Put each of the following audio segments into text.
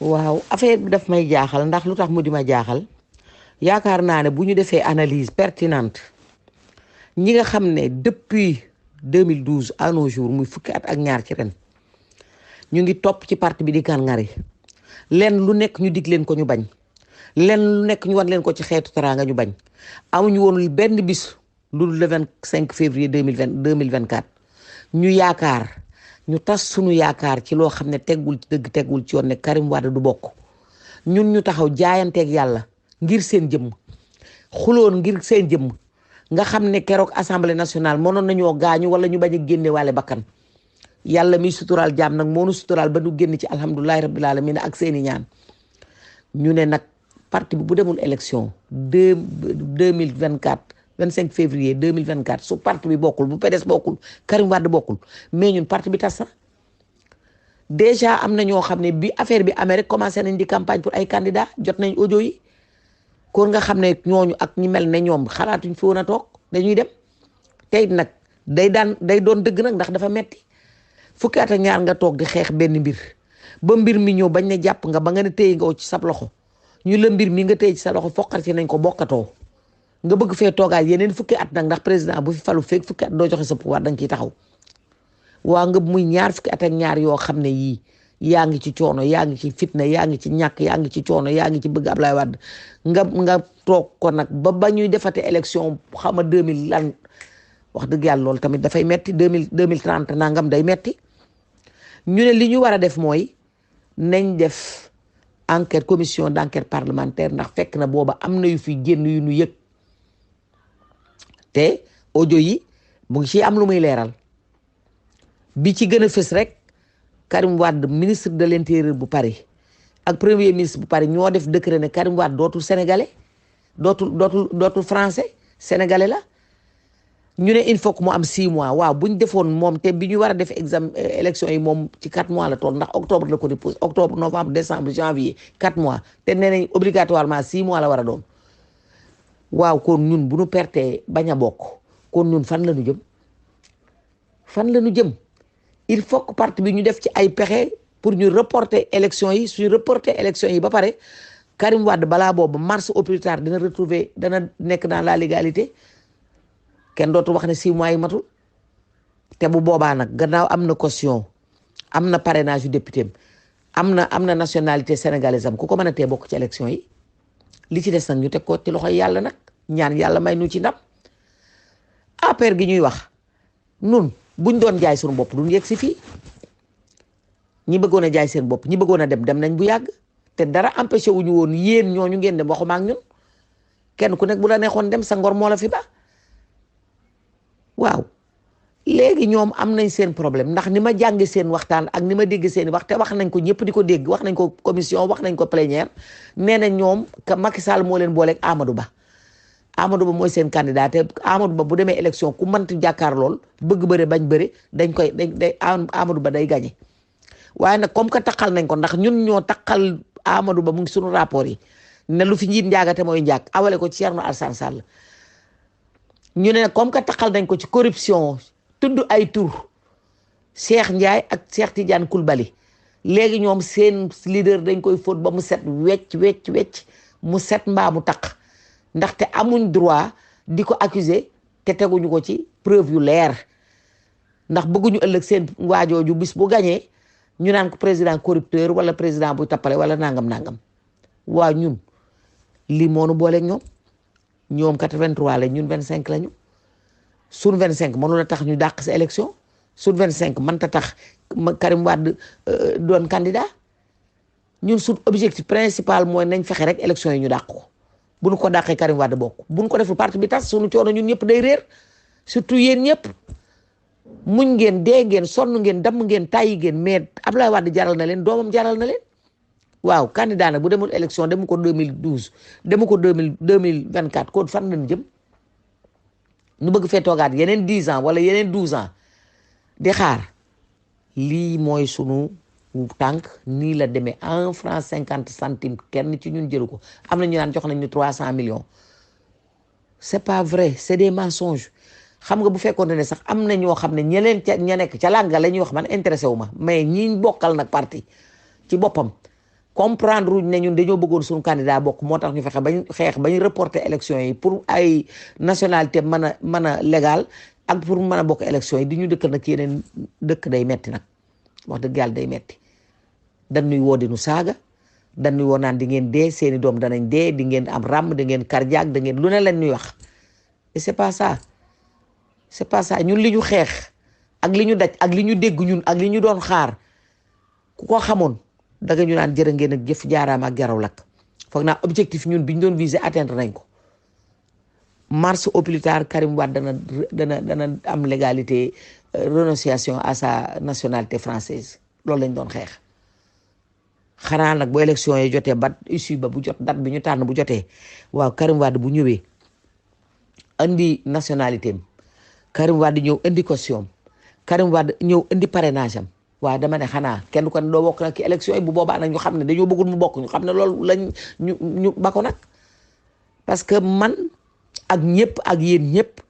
waaw affaire bi daf may jaaxal ndax lu tax mu di ma jaaxal yaakaar naa ne bu ñu defee analyse pertinente ñi nga xam ne depuis 2012 à nos jours muy fukki at ak ñaar ci ren ñu ngi topp ci parti bi di kàngari leen lu nekk ñu dig leen ko ñu bañ leen lu nekk ñu wan leen ko ci xeetu teraanga ñu bañ amuñu woon benn bis lu le 25 février 2024 ñu yaakaar ñu tas sunu yaakaar ci loo xam ne teggul ci dëgg teggul ci yoon ne Karim Wade du bokk ñun ñu taxaw jaayanteeg yàlla ngir seen jëmm xuloon ngir seen jëmm nga xam ne keroog assemblée nationale mënoon nañoo gaañu wala ñu bañ a génne waale bakkan yàlla miy suturaal jaam nag moo nu suturaal ba du génn ci alhamdulilahi rabbil alamin ak seeni ñaan ñu ne nag parti bi bu demul élection 2024 25 février 2024 su parti bi bokkul bu PDS bokkul Karim Wade bokkul mais ñun parti bi tas na déjà am na ñoo xam ne bi affaire bi amee rek commencé nañ di campagne pour ay candidats jot nañ audio yi kon nga xam ne ñooñu ak ñi mel ne ñoom xalaatuñ fi woon a toog dañuy dem tey nag day doon dëgg nag ndax dafa metti fukki at ak ñaar nga toog di xeex benn mbir ba mbir mi ñëw bañ ne jàpp nga ba nga ne téye nga ci sab loxo ñu la mbir mi nga téye ci sa loxo foqar ci nañ ko bokkatoo nga bëgg fee toogaat yeneen fukki at nag ndax président bu fi falu feeg fukki at doo joxe sa pouvoir da nga ciy taxaw waa nga muy ñaar fukki at ak ñaar yoo xam ne yii yaa ngi ci coono yaa ngi ci fitna yaa ngi ci ñàkk yaa ngi ci coono yaa ngi ci bëgg Ablaye Wade nga toog ko nag ba ñuy defate élection xama 2000 lan wax dëgg yàlla loolu tamit dafay metti 2030 nangam day metti ñu ne li ñu war a def mooy nañ def enquête commission d'enquête parlementaire ndax fekk na booba am na yu fi génn yu ñu yëg te audio yi mu ngi ci am lu muy leeral bi ci gën a fës rek Karim Wade ministre de l'intérieur bu Paris ak premier ministre bu Paris ñoo def décret ne Karim Wade dootul sénégalais dootul français sénégalais la ñu ne il faut que mu am 6 mois waaw bu ñu defoon moom te bi ñu war a def examen élection yi moom ci 4 mois la toll ndax octobre la ko déposé octobre novembre décembre janvier 4 mois te nee nañ obligatoirement 6 mois la war a doon waaw kon ñun bu ñu pertee bañ a bokk kon ñun fan la ñu jëm il faut que parti bi ñu def ci ay pexe pour ñu reporter élection yi suñu reporter élection yi ba pare Karim Wade balaa boobu mars au plus tard dana nekk dans la légalité kenn dootu wax ne 6 mois yi matul te bu boobaa nag gannaaw am na caution am na parrainage yu député am na nationalité sénégalaise am ku ko mën a tee bokk ci élection yi li ci des nag ñu teg ko ci loxoy yàlla nag ñaan yàlla may nu ci ndam APR gi ñuy wax nun buñ doon jaay suñu bopp duñ yegg si fii ñi bëggoon a jaay seen bopp ñi bëggoon a dem nañ bu yàgg te dara empêché wuñu woon yéen ñooñu ngeen dem waxuma ak ñun kenn ku nekk bu la neexoon dem sa ngor moo la fi ba waaw léegi ñoom am nañ seen problème ndax ni ma jànge seen waxtaan ak ni ma dégg seen wax te wax nañ ko ñëpp di ko dégg wax nañ ko commission wax nañ ko plénière nee na ñoom Macky Sall moo leen booleeg Amadou Ba mooy seen candidat te Amadou Ba bu demee élection ku mënti jàkkaar lool bëgg bëre bañ bëre day Amadou Ba day gagné waaye nag comme que taqal nañ ko ndax ñun ñoo taqal Amadou Ba mu ngi suñu rapport yi ne lu fi njiit njaagate mooy njaag awale ko ci Thierno Alassane Sall ñu ne comme que taqal nañ ko ci corruption tudd ay tur Cheikh Ndiaye ak Cheikh Tidiane Koulibaly léegi ñoom seen leader dañ koy fóot ba mu set wecc mu set mbaa mu taq ndaxte amuñ droit di ko accuser te teguñu ko ci preuve yu leer ndax bëgguñu ëllëg seen waajooju bis bu gañee ñu naan ko président corrupteur wala président buy tappale wala nangam waa ñun lii moonu booleeg ñoom 83 la ñun 25 lañu sun 25 mënu la tax ñu dàq sa élection sun 25 mënta tax Karim Wade doon candidat ñun suñ objectif principal mooy nañ fexe rek élection yi ñu dàq ko bu ñu ko dàqee Karim Wade bokk bu ñu ko deful parti bi tas suñu coono ñun ñëpp day réer surtout yéen ñëpp muñ ngeen dee ngeen sonn ngeen damm ngeen tàyyi ngeen mais Abdoulaye Wade jaral na leen doomam jaral na leen waaw candidat nag bu demul élection demu ko 2012 demu ko 2024 kon fan lañ jëm ñu bëgg fee toogaat yeneen 10 ans wala yeneen 12 ans di xaar lii mooy sunu tànk nii la demee 1 franc 50 centimes kenn ci ñun jëlu ko am na ñu naan jox nañ ñu 300 millions c'est pas vrai c'est des mensonges xam nga bu fekkoon ne sax am na ñoo xam ne ña nekk ca lànga la ñuy wax man intéressé wu ma mais ñi bokkal nag parti ci boppam comprendre wuñ ne ñun dañoo bëggoon suñu candidat bokk moo tax ñu fexe bañ xeex bañ reporter élection yi pour ay nationalité mën a légal ak pour mën a bokk élection yi di ñu dëkkal nag yeneen dëkk day metti nag wax dëgg yàlla day metti dañuy woo di nu saaga dañuy woo naan di ngeen dee seeni doom danañ dee di ngeen am ràmm da ngeen cardiaque da ngeen lu ne lañ ñuy wax et c'est pas ça ñun li ñu xeex ak li ñu daj ak li ñu dégg ñun ak li ñu doon xaar ku ko xamoon daga ñu naan jërë ngeen ak jëf jaaraama ak jaraw lakk foog naa objectif ñun bi ñu doon viser atteindre nañ ko mars au plus tard Karim Wade dana am légalité renonciation à sa nationalité française loolu lañ doon xeex xanaa nag bu élection yi jotee ba issue ba bu jot date bi ñu tànn bu jotee waaw Karim Wade bu ñëwee indi nationalité am Karim Wade ñëw indi caution Karim Wade ñëw indi parrainage am waaye dama ne xanaa kenn ko ne doo bokk nag ci élection yi bu boobaa nag ñu xam ne dañoo bëggul mu bokk ñu xam ne loolu lañ ñu ba ko nag parce que man ak ñëpp ak yéen ñëpp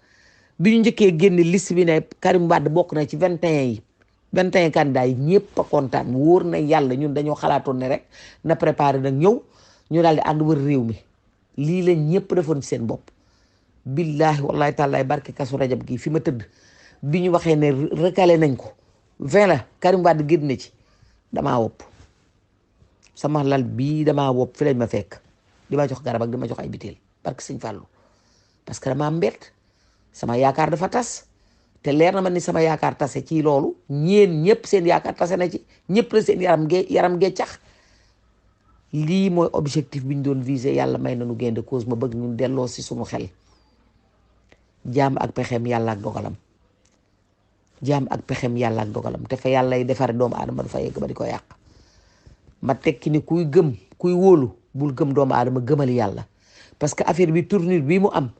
bi ñu njëkkee génne liste bi ne Karim Wade bokk na ci 21 candidats yi ñëpp a kontaan wóor na yàlla ñun dañoo xalaatoon ne rek na préparé nag ñëw ñu daal di ànd wër réew mi lii la ñëpp defoon ci seen bopp billahi wallahi taalaay barke kasu rajab gi fi ma tëdd bi ñu waxee ne recalé nañ ko 20 la Karim Wade génn na ci damaa wopp sama lal bii damaa wopp fi lañ ma fekk di ma jox garab ak di ma jox ay biteel barke sëñ Fallou parce que damaa mbett sama yaakaar dafa tas te leer na ma ni sama yaakaar tase ci loolu ñeen ñëpp seen yaakaar tase na ci ñëpp la seen yaram gee cax lii mooy objectif bi ñu doon viser yàlla may nañu gain de cause ma bëgg ñun delloo si suñu xel jaam ak pexeem yàlla ak dogalam jaam ak pexeem yàlla ak dogalam te fa yàlla defare doomu aadama du fa yegg ba di ko yàq ma tekki ni kuy gëm kuy wóolu bul gëm doomu aadama gëmal yàlla parce que affaire bi tournure bi mu am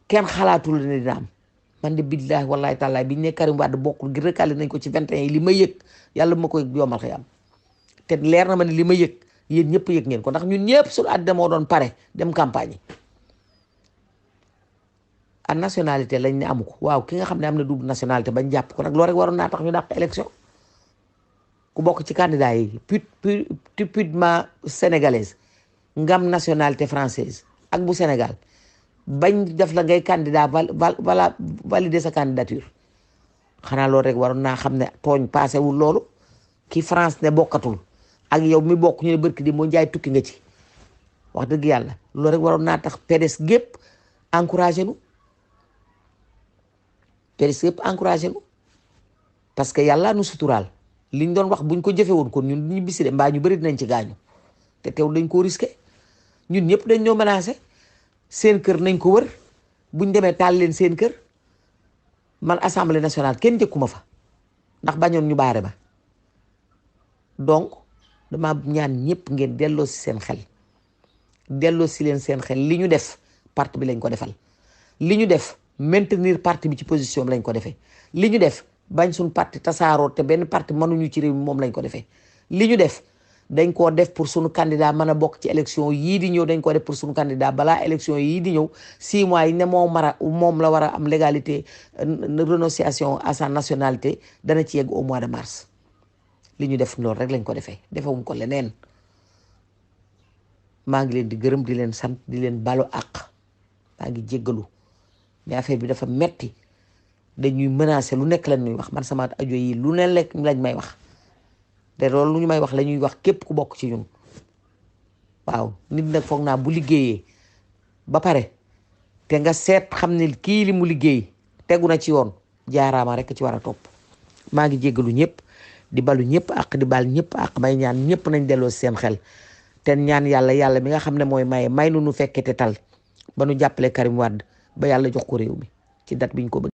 kenn xalaatul ne dina am man de billahi wallahi taala biñ ne Karim Wade bokkul gi recalé nañ ko ci 21 yi li ma yëg yàlla bu ma koy yomal xëy am te leer na ma ne li ma yëg yéen ñëpp yëg ngeen ko ndax ñun ñëpp suñu àddina moo doon pare dem campagne yi a nationalité lañ ne amu ko waaw ki nga xam ne am na double nationalité bañ jàpp ko nag loolu rek waroon naa tax ñu dàq élection ku bokk ci candidat yi typiquement sénégalaise ngam nationalité française ak bu Sénégal bañ def la ngay candidat voilà valider sa candidature xanaa loolu rek waroon naa xam ne tooñ passé wul loolu ki France ne bokkatul ak yow mi bokk ñu ne barki di moo njaay tukki nga ci wax dëgg yàlla loolu rek waroon naa tax PDS gépp encouragé nu PDS gépp encouragé nu parce que yàlla nu suturaal liñ doon wax buñ ko jëfe woon kon ñun ñu bisi de mbaa ñu bëri dinañ ci gaañu te teew dañ koo risqué ñun ñëpp dañ ñoo menacé seen kër nañ ko wër buñ demee taal leen seen kër man assemblée nationale kenn jëkkuma fa ndax bañoon ñu baare ba donc dama ñaan ñëpp ngeen delloo si seen xel delloo si leen seen xel li ñu def parti bi lañ ko defal li ñu def maintenir parti bi ci position bi lañ ko defee li ñu def bañ suñ parti tasaaroo te benn parti mënuñu ci réew mi moom lañ ko defee li ñu def dañ koo def pour suñu candidat mën a bokk ci élection yii di ñëw dañ ko def pour suñu candidat balaa élection yii di ñëw 6 mois yi ne moom la war a am légalité renonciation à sa nationalité dana ci yegg au mois de mars li ñu def loolu rek lañ ko defee defewuñ ko leneen maa ngi leen di gërëm di leen sant di leen balu àq maa ngi jéggalu mais affaire bi dafa metti dañuy menacer lu nekk lañ ñuy wax man sama ajo yi lu ne lekk lañ may wax te loolu lu ñu may wax la ñuy wax képp ku bokk ci ñun waaw nit nag foog naa bu liggéeyee ba pare te nga seet xam ne kii li mu liggéey tegu na ci yoon jaaraama rek ci war a topp maa ngi jéggalu ñëpp di balu ñëpp ak di bal ñëpp ak may ñaan ñëpp nañ delloo seen xel te ñaan yàlla mi nga xam ne mooy may nu fekkete tal ba nu jàppale Karim Wade ba yàlla jox ko réew mi ci date biñ ko bëgg